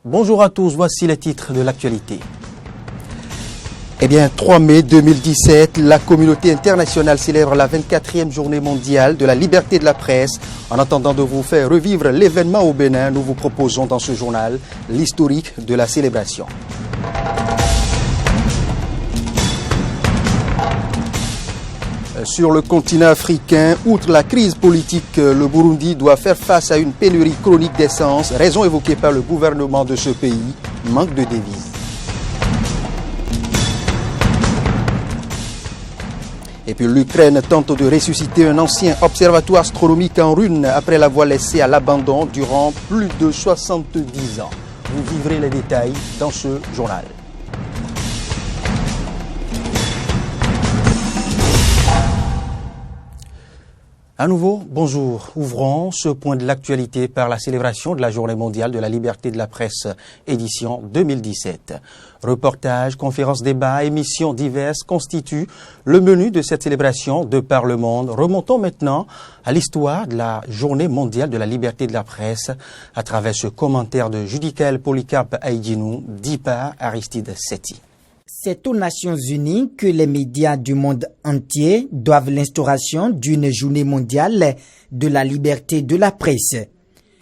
Bonjour à tous, voici les titres de l'actualité. 3 mai 2017, la communauté internationale célèbre la 24e journée mondiale de la liberté de la presse. En attendant de vous faire revivre l'événement au Bénin, nous vous proposons dans ce journal l'historique de la célébration. Sur le continent africain, outre la crise politique, le Burundi doit faire face à une pénurie chronique d'essence, raison évoquée par le gouvernement de ce pays, manque de devises. Et puis l'Ukraine tente de ressusciter un ancien observatoire astronomique en ruine après l'avoir laissé à l'abandon durant plus de 70 ans. Vous vivrez les détails dans ce journal. À nouveau, bonjour. Ouvrons ce point de l'actualité par la célébration de la Journée mondiale de la liberté de la presse, édition 2017. Reportages, conférences, débats, émissions diverses constituent le menu de cette célébration de par le monde. Remontons maintenant à l'histoire de la Journée mondiale de la liberté de la presse à travers ce commentaire de Judicaël Polycarpe Aïdjinou, dit par Aristide Setti. C'est aux Nations Unies que les médias du monde entier doivent l'instauration d'une journée mondiale de la liberté de la presse.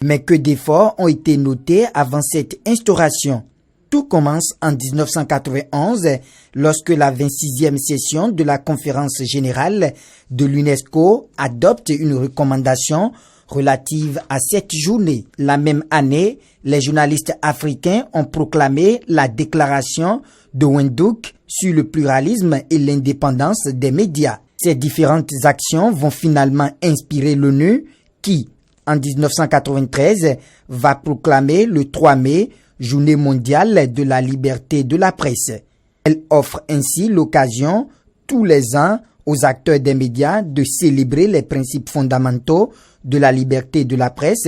Mais que d'efforts ont été notés avant cette instauration. Tout commence en 1991 lorsque la 26e session de la conférence générale de l'UNESCO adopte une recommandation relative à cette journée. La même année, les journalistes africains ont proclamé la déclaration de Windhoek sur le pluralisme et l'indépendance des médias. Ces différentes actions vont finalement inspirer l'ONU qui, en 1993, va proclamer le 3 mai Journée mondiale de la liberté de la presse. Elle offre ainsi l'occasion, tous les ans, aux acteurs des médias de célébrer les principes fondamentaux de la liberté de la presse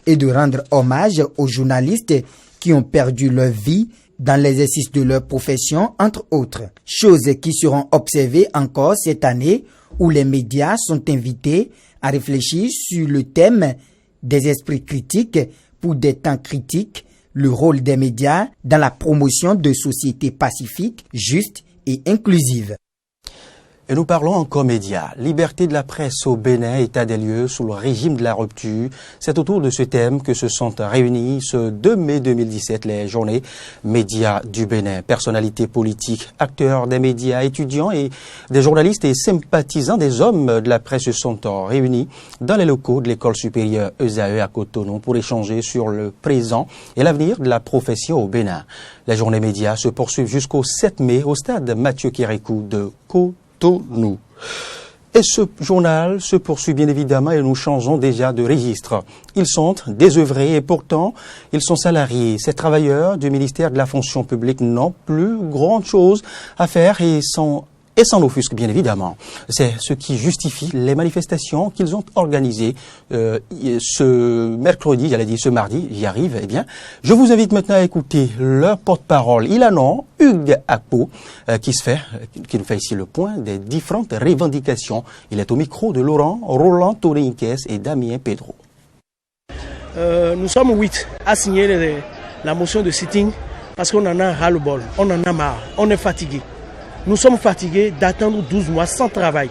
et de rendre hommage aux journalistes qui ont perdu leur vie dans l'exercice de leur profession, entre autres. Choses qui seront observées encore cette année où les médias sont invités à réfléchir sur le thème des esprits critiques pour des temps critiques, le rôle des médias dans la promotion de sociétés pacifiques, justes et inclusives. Et nous parlons encore médias. Liberté de la presse au Bénin, état des lieux sous le régime de la rupture. C'est autour de ce thème que se sont réunis ce 2 mai 2017 les journées médias du Bénin. Personnalités politiques, acteurs des médias, étudiants et des journalistes et sympathisants des hommes de la presse se sont réunis dans les locaux de l'école supérieure ESAE à Cotonou pour échanger sur le présent et l'avenir de la profession au Bénin. Les journées médias se poursuivent jusqu'au 7 mai au stade Mathieu Kérékou de Cotonou. Et ce journal se poursuit bien évidemment et nous changeons déjà de registre. Ils sont désœuvrés et pourtant ils sont salariés. Ces travailleurs du ministère de la fonction publique n'ont plus grande chose à faire et s'en offusquent bien évidemment. C'est ce qui justifie les manifestations qu'ils ont organisées ce mercredi, ce mardi, j'y arrive. Je vous invite maintenant à écouter leur porte-parole. Il a nom Hugues Akpo qui nous fait ici le point des différentes revendications. Il est au micro de Roland Torinques et Damien Pedro. Nous sommes 8 à signer la motion de sitting parce qu'on en a ras-le-bol, on en a marre, on est fatigué. Nous sommes fatigués d'attendre 12 mois sans travail.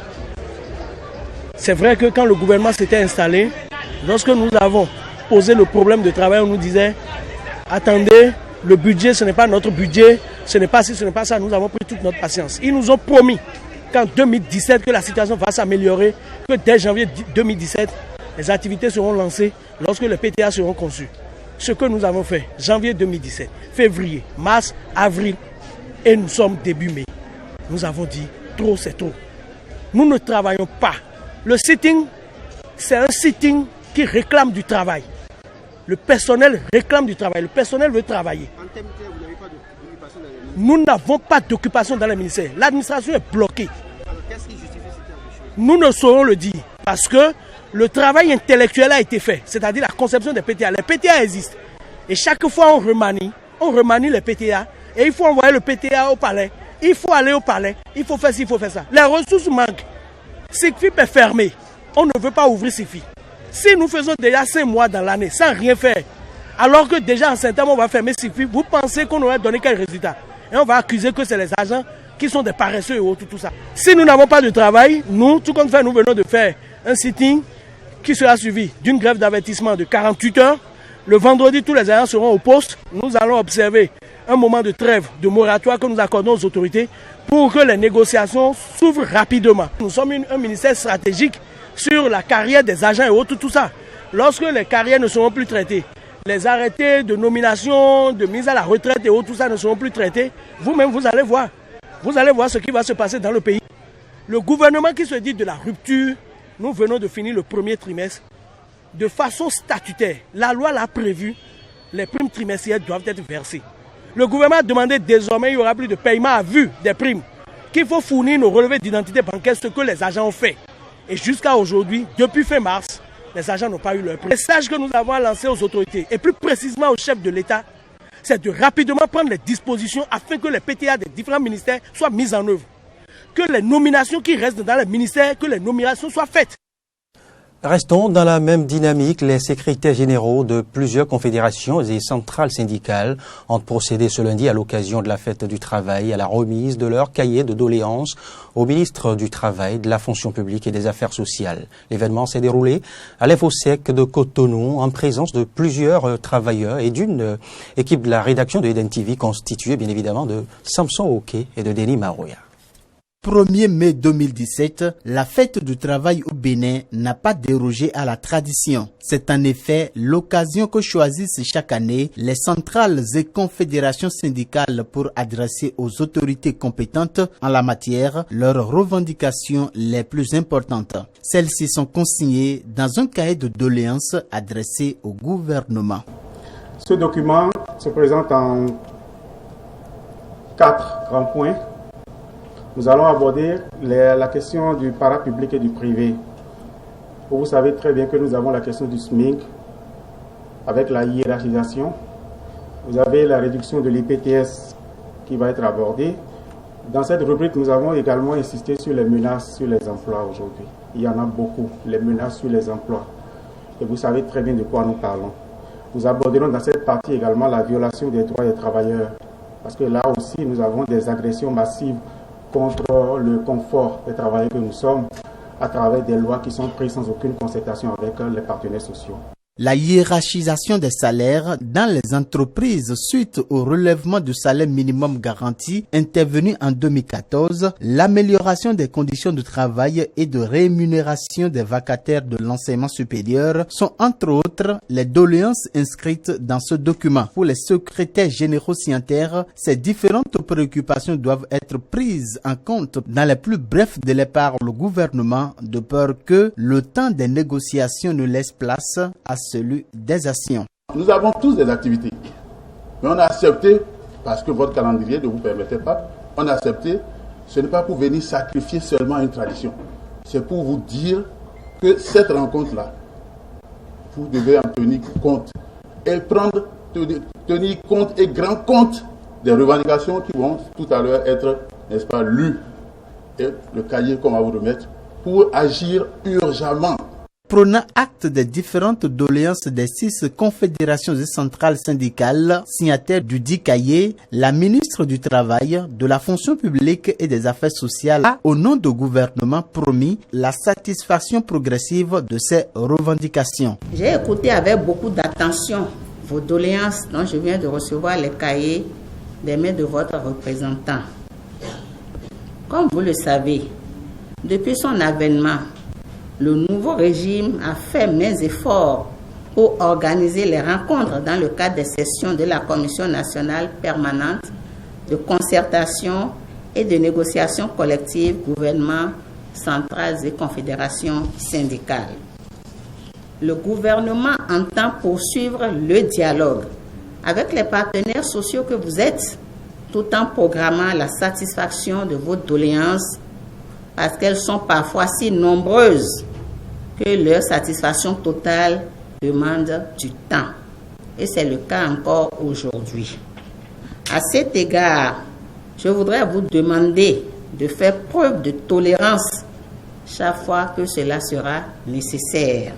C'est vrai que quand le gouvernement s'était installé, lorsque nous avons posé le problème de travail, on nous disait « Attendez, le budget, ce n'est pas notre budget, ce n'est pas ci, ce n'est pas ça. » Nous avons pris toute notre patience. Ils nous ont promis qu'en 2017, que la situation va s'améliorer, que dès janvier 2017, les activités seront lancées lorsque les PTA seront conçus. Ce que nous avons fait, janvier 2017, février, mars, avril, et nous sommes début mai. Nous avons dit, trop c'est trop. Nous ne travaillons pas. Le sitting, c'est un sitting qui réclame du travail. Le personnel réclame du travail. Le personnel veut travailler. En termes de vous n'avez pas d'occupation dans le ministère? Nous n'avons pas d'occupation dans le ministère. L'administration est bloquée. Alors, qu'est-ce qui justifie cette chose? Nous ne saurons le dire. Parce que le travail intellectuel a été fait. C'est-à-dire la conception des PTA. Les PTA existent. Et chaque fois, on remanie les PTA. Et il faut envoyer le PTA au palais. Il faut aller au palais, il faut faire ci, il faut faire ça. Les ressources manquent. SICFIP est fermé. On ne veut pas ouvrir SICFIP. Si nous faisons déjà 5 mois dans l'année sans rien faire, Alors que déjà en Saint-Am, on va fermer Sifi, vous pensez qu'on aurait donné quel résultat? Et on va accuser que c'est les agents qui sont des paresseux et autres, tout ça. Si nous n'avons pas de travail, nous, tout compte fait, nous venons de faire un sitting qui sera suivi d'une grève d'avertissement de 48 heures. Le vendredi, tous les agents seront au poste. Nous allons observer un moment de trêve, de moratoire que nous accordons aux autorités pour que les négociations s'ouvrent rapidement. Nous sommes un ministère stratégique sur la carrière des agents et autres, tout ça. Lorsque les carrières ne seront plus traitées, les arrêtés de nomination, de mise à la retraite et autres, tout ça ne seront plus traités, vous-même, vous allez voir. Vous allez voir ce qui va se passer dans le pays. Le gouvernement qui se dit de la rupture, nous venons de finir le premier trimestre. De façon statutaire, la loi l'a prévu, les primes trimestrielles doivent être versées. Le gouvernement a demandé désormais, il n'y aura plus de paiement à vue des primes, qu'il faut fournir nos relevés d'identité bancaire, ce que les agents ont fait. Et jusqu'à aujourd'hui, depuis fin mars, les agents n'ont pas eu leur prime. Le message que nous avons lancé aux autorités, et plus précisément au chef de l'État, c'est de rapidement prendre les dispositions afin que les PTA des différents ministères soient mises en œuvre. Que les nominations qui restent dans les ministères, que les nominations soient faites. Restons dans la même dynamique. Les secrétaires généraux de plusieurs confédérations et centrales syndicales ont procédé ce lundi à l'occasion de la fête du travail à la remise de leur cahier de doléances au ministre du Travail, de la Fonction publique et des Affaires sociales. L'événement s'est déroulé à l'Infosec de Cotonou en présence de plusieurs travailleurs et d'une équipe de la rédaction de Eden TV constituée bien évidemment de Samson Oké et de Denis Marouya. 1er mai 2017, la fête du travail au Bénin n'a pas dérogé à la tradition. C'est en effet l'occasion que choisissent chaque année les centrales et confédérations syndicales pour adresser aux autorités compétentes en la matière leurs revendications les plus importantes. Celles-ci sont consignées dans un cahier de doléances adressé au gouvernement. Ce document se présente en 4 grands points. Nous allons aborder la question du parapublic et du privé. Vous savez très bien que nous avons la question du SMIC avec la hiérarchisation. Vous avez la réduction de l'IPTS qui va être abordée. Dans cette rubrique, nous avons également insisté sur les menaces sur les emplois aujourd'hui. Il y en a beaucoup, les menaces sur les emplois. Et vous savez très bien de quoi nous parlons. Nous aborderons dans cette partie également la violation des droits des travailleurs. Parce que là aussi, nous avons des agressions massives contre le confort des travailleurs que nous sommes à travers des lois qui sont prises sans aucune concertation avec les partenaires sociaux. La hiérarchisation des salaires dans les entreprises suite au relèvement du salaire minimum garanti intervenu en 2014, l'amélioration des conditions de travail et de rémunération des vacataires de l'enseignement supérieur sont entre autres les doléances inscrites dans ce document. Pour les secrétaires généraux signataires, ces différentes préoccupations doivent être prises en compte dans les plus brefs délais par le gouvernement de peur que le temps des négociations ne laisse place à celui des actions. Nous avons tous des activités, mais on a accepté, parce que votre calendrier ne vous permettait pas, on a accepté, ce n'est pas pour venir sacrifier seulement une tradition, c'est pour vous dire que cette rencontre-là, vous devez en tenir compte et tenir compte et grand compte des revendications qui vont tout à l'heure être, n'est-ce pas, lues, et le cahier qu'on va vous remettre pour agir urgemment. Prenant acte des différentes doléances des 6 confédérations et centrales syndicales signataires du dit cahier, la ministre du Travail, de la Fonction publique et des Affaires sociales a, au nom du gouvernement, promis la satisfaction progressive de ces revendications. J'ai écouté avec beaucoup d'attention vos doléances dont je viens de recevoir les cahiers des mains de votre représentant. Comme vous le savez, depuis son avènement, le nouveau régime a fait maints efforts pour organiser les rencontres dans le cadre des sessions de la Commission nationale permanente de concertation et de négociation collective, gouvernement, centrales et confédérations syndicales. Le gouvernement entend poursuivre le dialogue avec les partenaires sociaux que vous êtes, tout en programmant la satisfaction de vos doléances parce qu'elles sont parfois si nombreuses que leur satisfaction totale demande du temps. Et c'est le cas encore aujourd'hui. À cet égard, je voudrais vous demander de faire preuve de tolérance chaque fois que cela sera nécessaire.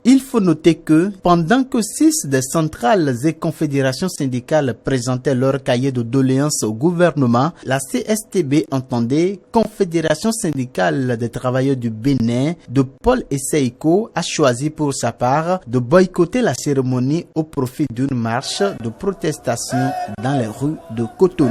Il faut noter que pendant que 6 des centrales et confédérations syndicales présentaient leur cahier de doléances au gouvernement, la CSTB entendait Confédération syndicale des travailleurs du Bénin de Paul Esseiko a choisi pour sa part de boycotter la cérémonie au profit d'une marche de protestation dans les rues de Cotonou.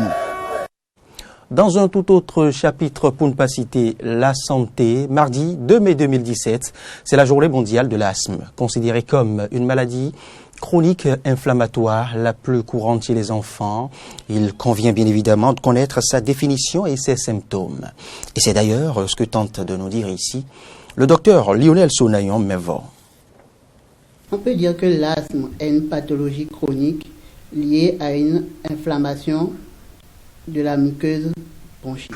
Dans un tout autre chapitre, pour ne pas citer la santé, mardi 2 mai 2017, c'est la journée mondiale de l'asthme, considérée comme une maladie chronique inflammatoire la plus courante chez les enfants. Il convient bien évidemment de connaître sa définition et ses symptômes. Et c'est d'ailleurs ce que tente de nous dire ici le docteur Lionel Sonayon-Mevo. On peut dire que l'asthme est une pathologie chronique liée à une inflammation de la muqueuse bronchique.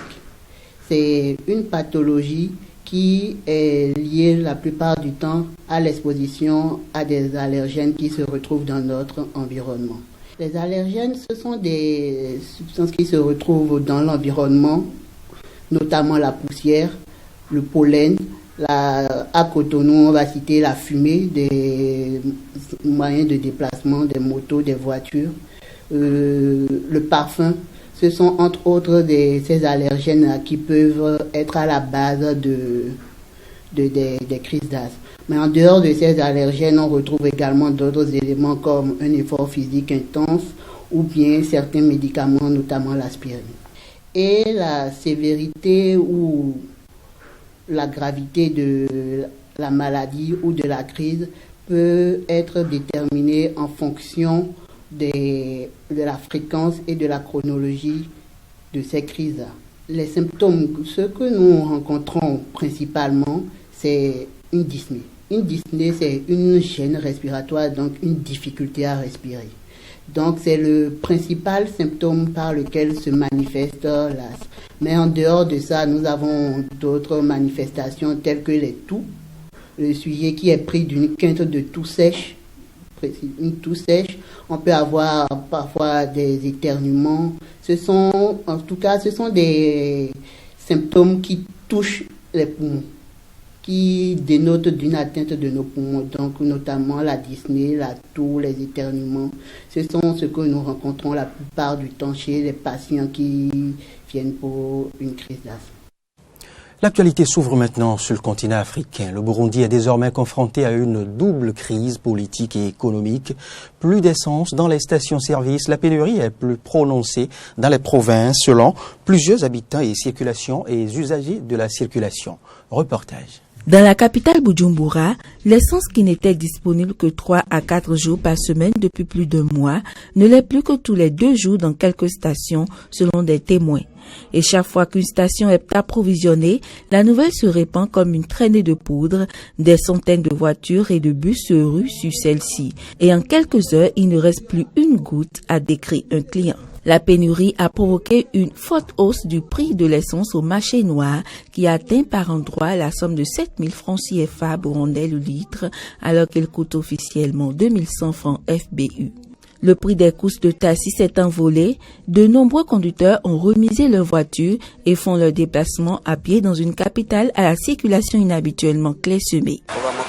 C'est une pathologie qui est liée la plupart du temps à l'exposition à des allergènes qui se retrouvent dans notre environnement. Les allergènes, ce sont des substances qui se retrouvent dans l'environnement, notamment la poussière, le pollen. À Cotonou, on va citer la fumée des moyens de déplacement, des motos, des voitures, le parfum. Ce sont entre autres ces allergènes qui peuvent être à la base des crises d'asthme. Mais en dehors de ces allergènes, on retrouve également d'autres éléments comme un effort physique intense ou bien certains médicaments, notamment l'aspirine. Et la sévérité ou la gravité de la maladie ou de la crise peut être déterminée en fonction de la fréquence et de la chronologie de ces crises. Les symptômes, ce que nous rencontrons principalement, c'est une dyspnée. Une dyspnée, c'est une gêne respiratoire, donc une difficulté à respirer. Donc c'est le principal symptôme par lequel se manifeste l'asthme. Mais en dehors de ça, nous avons d'autres manifestations telles que les toux. Le sujet qui est pris d'une quinte de toux sèche, une toux sèche, on peut avoir parfois des éternuements. Ce sont des symptômes qui touchent les poumons, qui dénotent d'une atteinte de nos poumons, donc notamment la dyspnée, la toux, les éternuements. Ce sont ce que nous rencontrons la plupart du temps chez les patients qui viennent pour une crise d'asthme. L'actualité s'ouvre maintenant sur le continent africain. Le Burundi est désormais confronté à une double crise politique et économique. Plus d'essence dans les stations-service, la pénurie est plus prononcée dans les provinces selon plusieurs habitants et circulation et usagers de la circulation. Reportage. Dans la capitale Bujumbura, l'essence qui n'était disponible que 3 à 4 jours par semaine depuis plus d'un mois ne l'est plus que tous les 2 jours dans quelques stations selon des témoins. Et chaque fois qu'une station est approvisionnée, la nouvelle se répand comme une traînée de poudre. Des centaines de voitures et de bus se ruent sur celle-ci. Et en quelques heures, il ne reste plus une goutte, a décrit un client. La pénurie a provoqué une forte hausse du prix de l'essence au marché noir qui atteint par endroits la somme de 7 000 francs CFA burundais le litre alors qu'il coûte officiellement 2100 francs FBU. Le prix des courses de taxi s'est envolé. De nombreux conducteurs ont remisé leur voiture et font leur déplacement à pied dans une capitale à la circulation inhabituellement clairsemée.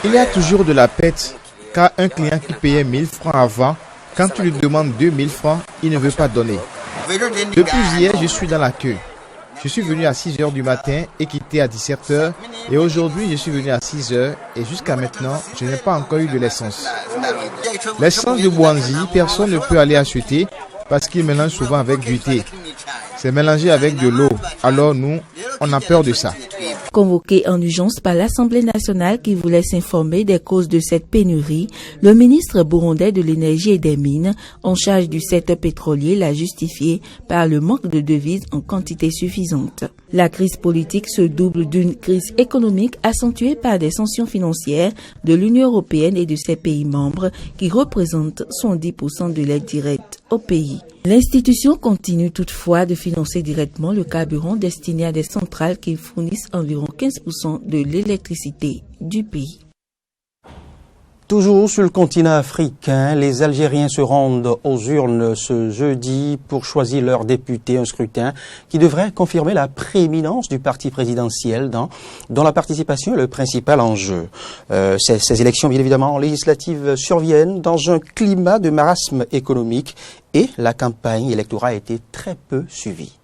Il y a toujours de la pète car un client qui payait 1000 francs avant, quand tu lui demandes 2000 francs, il ne veut pas donner. Depuis hier, je suis dans la queue. Je suis venu à 6 h du matin et quitté à 17 h. Et aujourd'hui, je suis venu à 6 h. Et jusqu'à maintenant, je n'ai pas encore eu de l'essence. L'essence de Bouanzi, personne ne peut aller acheter parce qu'il mélange souvent avec du thé. C'est mélangé avec de l'eau. Alors nous, on a peur de ça. Convoqué en urgence par l'Assemblée nationale qui voulait s'informer des causes de cette pénurie, le ministre burundais de l'énergie et des mines, en charge du secteur pétrolier, l'a justifié par le manque de devises en quantité suffisante. La crise politique se double d'une crise économique accentuée par des sanctions financières de l'Union européenne et de ses pays membres qui représentent 70% de l'aide directe au pays. L'institution continue toutefois de financer directement le carburant destiné à des centrales qui fournissent environ 15% de l'électricité du pays. Toujours sur le continent africain, les Algériens se rendent aux urnes ce jeudi pour choisir leur député, un scrutin qui devrait confirmer la prééminence du parti présidentiel dont la participation est le principal enjeu. Ces élections, bien évidemment, législatives surviennent dans un climat de marasme économique et la campagne électorale a été très peu suivie.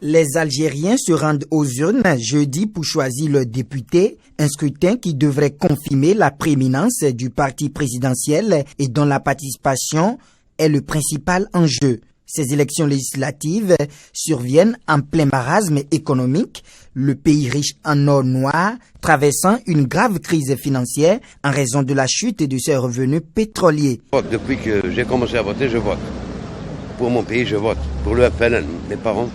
Les Algériens se rendent aux urnes jeudi pour choisir leur député, un scrutin qui devrait confirmer la prééminence du parti présidentiel et dont la participation est le principal enjeu. Ces élections législatives surviennent en plein marasme économique, le pays riche en or noir traversant une grave crise financière en raison de la chute de ses revenus pétroliers. Depuis que j'ai commencé à voter, je vote. Pour mon pays, je vote. Pour le FLN, mes parents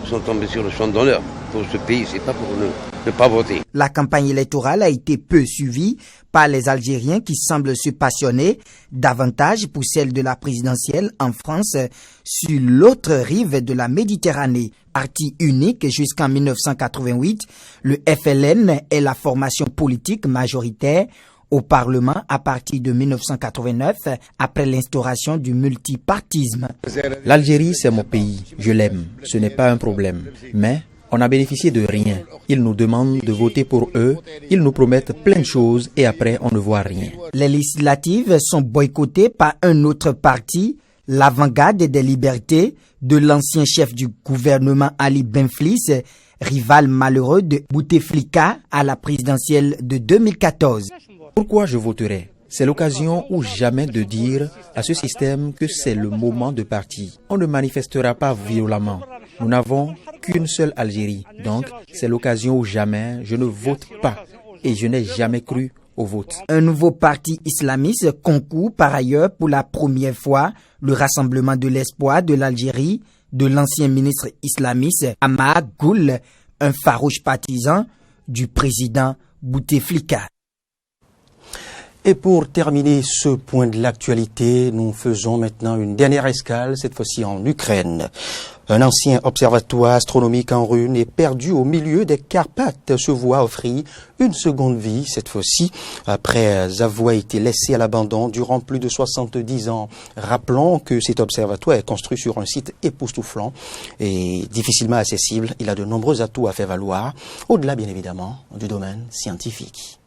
sont tombés sur le champ d'honneur. Pour ce pays, c'est pas pour ne pas voter. La campagne électorale a été peu suivie par les Algériens qui semblent se passionner davantage pour celle de la présidentielle en France sur l'autre rive de la Méditerranée. Parti unique jusqu'en 1988, le FLN est la formation politique majoritaire au Parlement à partir de 1989, après l'instauration du multipartisme. L'Algérie, c'est mon pays. Je l'aime. Ce n'est pas un problème. Mais on a bénéficié de rien. Ils nous demandent de voter pour eux. Ils nous promettent plein de choses et après, on ne voit rien. Les législatives sont boycottées par un autre parti, l'Avant-Garde des Libertés, de l'ancien chef du gouvernement Ali Benflis, rival malheureux de Bouteflika à la présidentielle de 2014. Pourquoi je voterai? C'est l'occasion ou jamais de dire à ce système que c'est le moment de partir. On ne manifestera pas violemment. Nous n'avons qu'une seule Algérie. Donc, c'est l'occasion ou jamais. Je ne vote pas. Et je n'ai jamais cru au vote. Un nouveau parti islamiste concourt par ailleurs pour la première fois le Rassemblement de l'espoir de l'Algérie de l'ancien ministre islamiste Ahmad Goul, un farouche partisan du président Bouteflika. Et pour terminer ce point de l'actualité, nous faisons maintenant une dernière escale, cette fois-ci en Ukraine. Un ancien observatoire astronomique en ruine et perdu au milieu des Carpates se voit offrir une seconde vie, cette fois-ci, après avoir été laissé à l'abandon durant plus de 70 ans. Rappelons que cet observatoire est construit sur un site époustouflant et difficilement accessible. Il a de nombreux atouts à faire valoir, au-delà bien évidemment du domaine scientifique.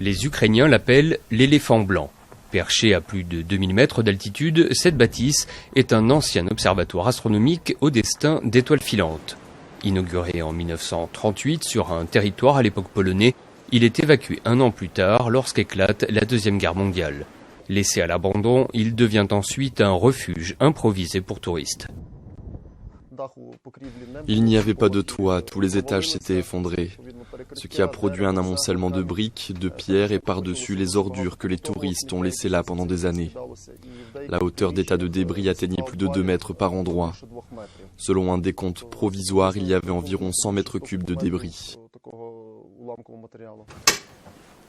Les Ukrainiens l'appellent l'éléphant blanc. Perché à plus de 2000 mètres d'altitude, cette bâtisse est un ancien observatoire astronomique au destin d'étoiles filantes. Inauguré en 1938 sur un territoire à l'époque polonais, il est évacué un an plus tard lorsqu'éclate la Deuxième Guerre mondiale. Laissé à l'abandon, il devient ensuite un refuge improvisé pour touristes. Il n'y avait pas de toit, tous les étages s'étaient effondrés, ce qui a produit un amoncellement de briques, de pierres et par-dessus les ordures que les touristes ont laissées là pendant des années. La hauteur des tas de débris atteignait plus de 2 mètres par endroit. Selon un décompte provisoire, il y avait environ 100 mètres cubes de débris.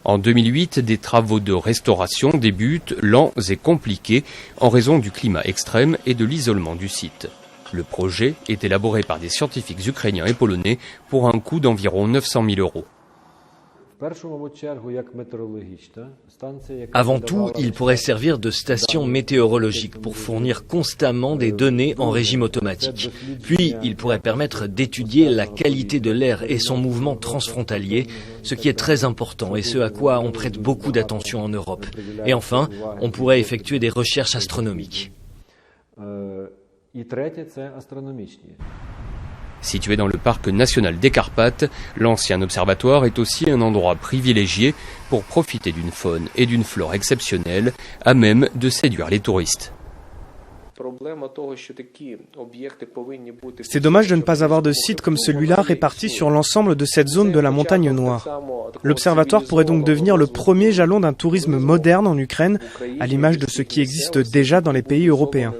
En 2008, des travaux de restauration débutent, lents et compliqués, en raison du climat extrême et de l'isolement du site. Le projet est élaboré par des scientifiques ukrainiens et polonais pour un coût d'environ 900 000 €. Avant tout, il pourrait servir de station météorologique pour fournir constamment des données en régime automatique. Puis, il pourrait permettre d'étudier la qualité de l'air et son mouvement transfrontalier, ce qui est très important et ce à quoi on prête beaucoup d'attention en Europe. Et enfin, on pourrait effectuer des recherches astronomiques. Situé dans le parc national des Carpates, l'ancien observatoire est aussi un endroit privilégié pour profiter d'une faune et d'une flore exceptionnelles, à même de séduire les touristes. C'est dommage de ne pas avoir de site comme celui-là réparti sur l'ensemble de cette zone de la montagne noire. L'observatoire pourrait donc devenir le premier jalon d'un tourisme moderne en Ukraine, à l'image de ce qui existe déjà dans les pays européens.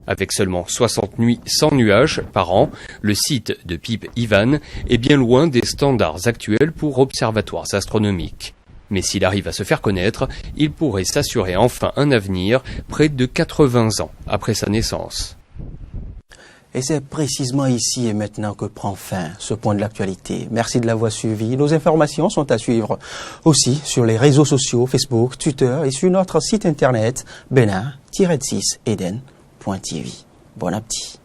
Avec seulement 60 nuits sans nuages par an, le site de Pipe Ivan est bien loin des standards actuels pour observatoires astronomiques. Mais s'il arrive à se faire connaître, il pourrait s'assurer enfin un avenir près de 80 ans après sa naissance. Et c'est précisément ici et maintenant que prend fin ce point de l'actualité. Merci de l'avoir suivi. Nos informations sont à suivre aussi sur les réseaux sociaux, Facebook, Twitter et sur notre site internet benin-6eden.tv. Bon appétit.